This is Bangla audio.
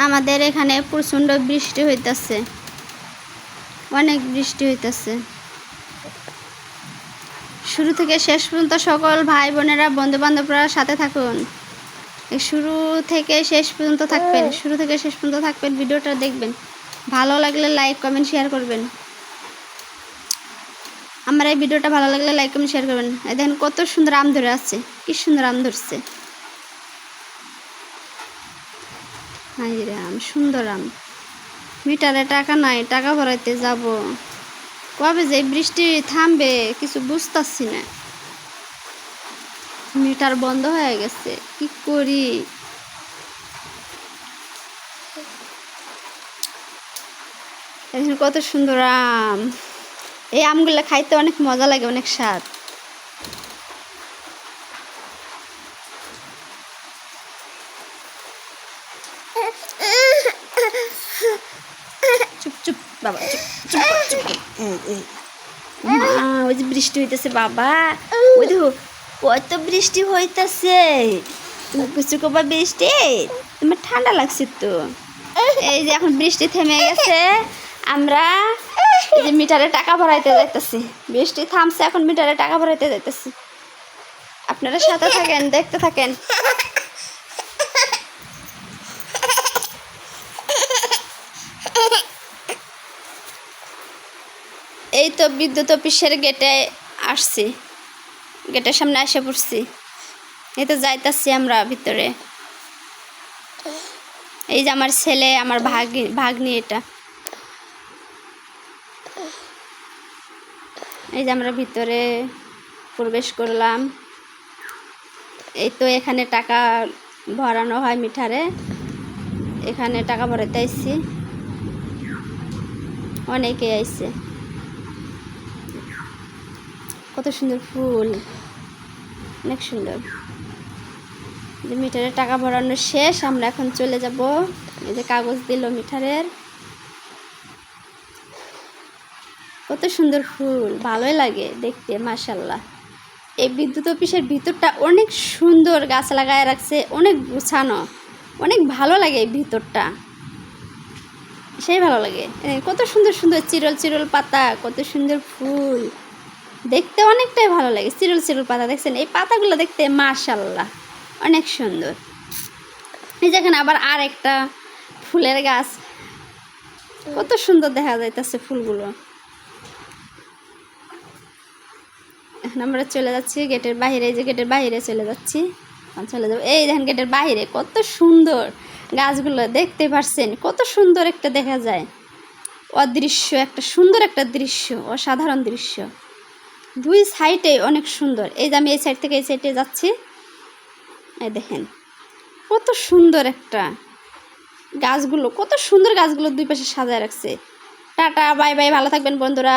আমাদের এখানে প্রচণ্ড বৃষ্টি হইতেছে, অনেক বৃষ্টি হইতেছে। শুরু থেকে শেষ পর্যন্ত সকল ভাই বোনেরা বন্ধু বান্ধবরা সাথে থাকুন, শুরু থেকে শেষ পর্যন্ত থাকবেন, শুরু থেকে শেষ পর্যন্ত থাকবেন, ভিডিওটা দেখবেন। ভালো লাগলে লাইক কমেন্ট শেয়ার করবেন। আমার এই ভিডিওটা ভালো লাগলে লাইক কমেন্ট শেয়ার করবেন। এই দেখেন কত সুন্দর আম ধরে আছে, কি সুন্দর আম ধরছে। হাই রে আম, সুন্দর আম। মিটারে টাকা নাই, টাকা ভরাইতে যাব। কবে যে বৃষ্টি থামবে কিছু বুঝতেছি না। মিটার বন্ধ হয়ে গেছে, কি করি? এখন কত সুন্দর আম। এই আমগুলো খাইতে অনেক মজা লাগে, অনেক স্বাদ। চুপ চুপ বাবা, চুপ চুপ চুপ। ওই যে বৃষ্টি হইতেছে বাবা, ওই দেখো কত বৃষ্টি হইতেছে। তুমি কিছু কবা বৃষ্টি, তোমার ঠান্ডা লাগছে তো। এই যে এখন বৃষ্টি থেমে গেছে, আমরা এই যে মিটারে টাকা ভরাইতে যাইতেছি। বৃষ্টি থামছে, এখন মিটারে টাকা ভরাইতে যাইতেছি। আপনারা সাথে থাকেন, দেখতে থাকেন। এই তো বিদ্যুৎ অফিসের গেটে আসছি, গেটের সামনে এসে পড়ছি। এই তো যাইতাছি আমরা ভিতরে। এই যে আমার ছেলে, আমার ভাগ্নি, এটা। এই যে আমরা ভিতরে প্রবেশ করলাম। এই তো এখানে টাকা ভরানো হয় মিটারে, এখানে টাকা ভরাতে আইছি। অনেকে আইছে। কত সুন্দর ফুল, অনেক সুন্দর। যে মিটারে টাকা ভরানো শেষ, আমরা এখন চলে যাব। এই যে কাগজ দিল মিটারের। কত সুন্দর ফুল, ভালোই লাগে দেখতে, মাশাআল্লাহ। এই বিদ্যুৎ অফিসের ভিতরটা অনেক সুন্দর, গাছ লাগায় রাখছে, অনেক গুছানো, অনেক ভালো লাগে এই ভিতরটা, সেই ভালো লাগে। কত সুন্দর সুন্দর চিরল চিরল পাতা, কত সুন্দর ফুল, দেখতে অনেকটাই ভালো লাগে। চিরল চিরল পাতা দেখছেন, এই পাতাগুলো দেখতে মাশাআল্লাহ অনেক সুন্দর। এই যেখানে আবার আর একটা ফুলের গাছ, কত সুন্দর দেখা যাইতেছে ফুলগুলো। এখন আমরা চলে যাচ্ছি গেটের বাইরে, এই যে গেটের বাইরে চলে যাচ্ছি, চলে যাবো। এই দেখেন গেটের বাইরে কত সুন্দর গাছগুলো, দেখতে পারছেন কত সুন্দর একটা দেখা যায়, অদৃশ্য একটা সুন্দর একটা দৃশ্য, অসাধারণ দৃশ্য। দুই সাইডে অনেক সুন্দর। এই যে আমি এই সাইড থেকে এই সাইডে যাচ্ছি, এই দেখেন কত সুন্দর একটা গাছগুলো, কত সুন্দর গাছগুলো দুই পাশে সাজায় রাখছে। টাটা, বাই বাই, ভালো থাকবেন বন্ধুরা।